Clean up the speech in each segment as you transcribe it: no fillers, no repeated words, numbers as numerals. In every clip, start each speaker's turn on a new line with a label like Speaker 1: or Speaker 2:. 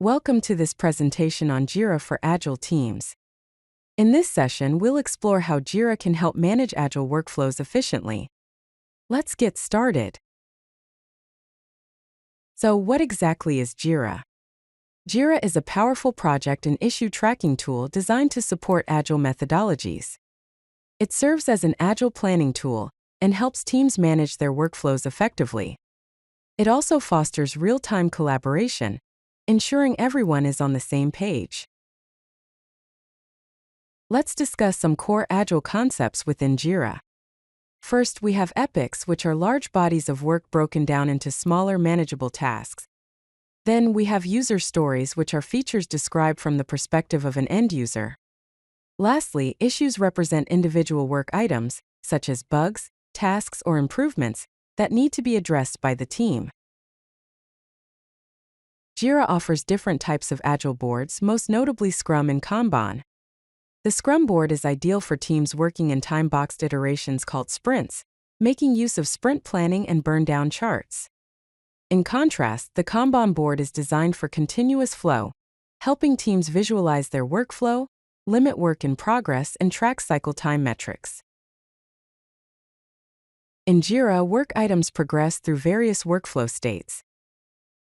Speaker 1: Welcome to this presentation on JIRA for Agile teams. In this session, we'll explore how JIRA can help manage Agile workflows efficiently. Let's get started. So, what exactly is JIRA? JIRA is a powerful project and issue tracking tool designed to support Agile methodologies. It serves as an Agile planning tool and helps teams manage their workflows effectively. It also fosters real-time collaboration, ensuring everyone is on the same page. Let's discuss some core Agile concepts within JIRA. First, we have epics, which are large bodies of work broken down into smaller, manageable tasks. Then we have user stories, which are features described from the perspective of an end user. Lastly, issues represent individual work items, such as bugs, tasks, or improvements, that need to be addressed by the team. JIRA offers different types of Agile boards, most notably Scrum and Kanban. The Scrum board is ideal for teams working in time-boxed iterations called sprints, making use of sprint planning and burn-down charts. In contrast, the Kanban board is designed for continuous flow, helping teams visualize their workflow, limit work in progress, and track cycle time metrics. In JIRA, work items progress through various workflow states.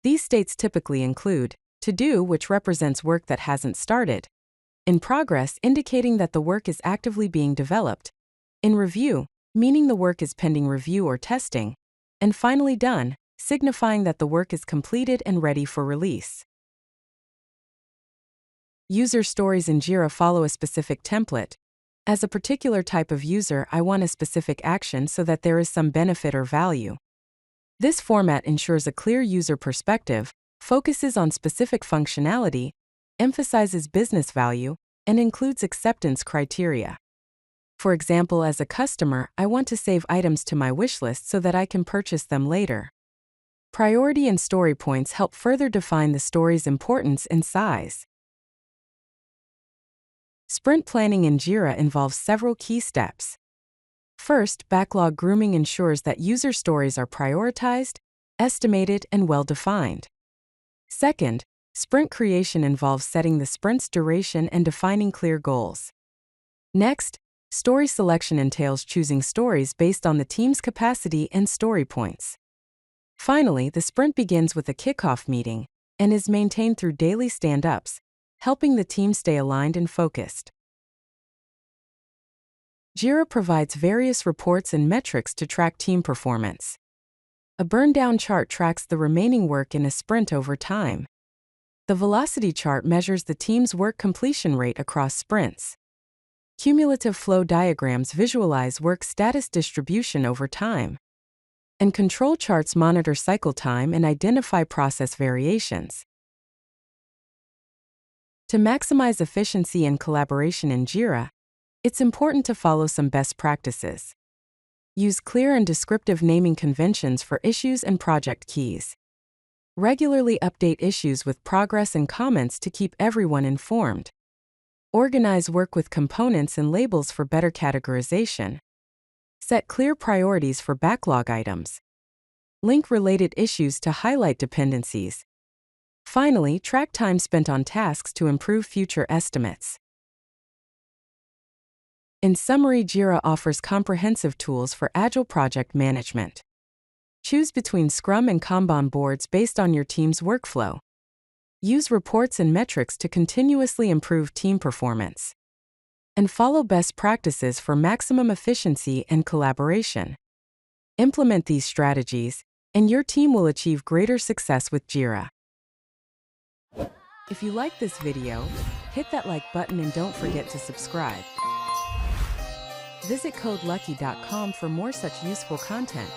Speaker 1: These states typically include to do, which represents work that hasn't started, in progress, indicating that the work is actively being developed, in review, meaning the work is pending review or testing, and finally done, signifying that the work is completed and ready for release. User stories in JIRA follow a specific template. As a particular type of user, I want a specific action so that there is some benefit or value. This format ensures a clear user perspective, focuses on specific functionality, emphasizes business value, and includes acceptance criteria. For example, as a customer, I want to save items to my wish list so that I can purchase them later. Priority and story points help further define the story's importance and size. Sprint planning in JIRA involves several key steps. First, backlog grooming ensures that user stories are prioritized, estimated, and well-defined. Second, sprint creation involves setting the sprint's duration and defining clear goals. Next, story selection entails choosing stories based on the team's capacity and story points. Finally, the sprint begins with a kickoff meeting and is maintained through daily stand-ups, helping the team stay aligned and focused. JIRA provides various reports and metrics to track team performance. A burn-down chart tracks the remaining work in a sprint over time. The velocity chart measures the team's work completion rate across sprints. Cumulative flow diagrams visualize work status distribution over time. And control charts monitor cycle time and identify process variations. To maximize efficiency and collaboration in JIRA, it's important to follow some best practices. Use clear and descriptive naming conventions for issues and project keys. Regularly update issues with progress and comments to keep everyone informed. Organize work with components and labels for better categorization. Set clear priorities for backlog items. Link related issues to highlight dependencies. Finally, track time spent on tasks to improve future estimates. In summary, JIRA offers comprehensive tools for Agile project management. Choose between Scrum and Kanban boards based on your team's workflow. Use reports and metrics to continuously improve team performance. And follow best practices for maximum efficiency and collaboration. Implement these strategies, and your team will achieve greater success with JIRA. If you like this video, hit that like button and don't forget to subscribe. Visit codelucky.com for more such useful content.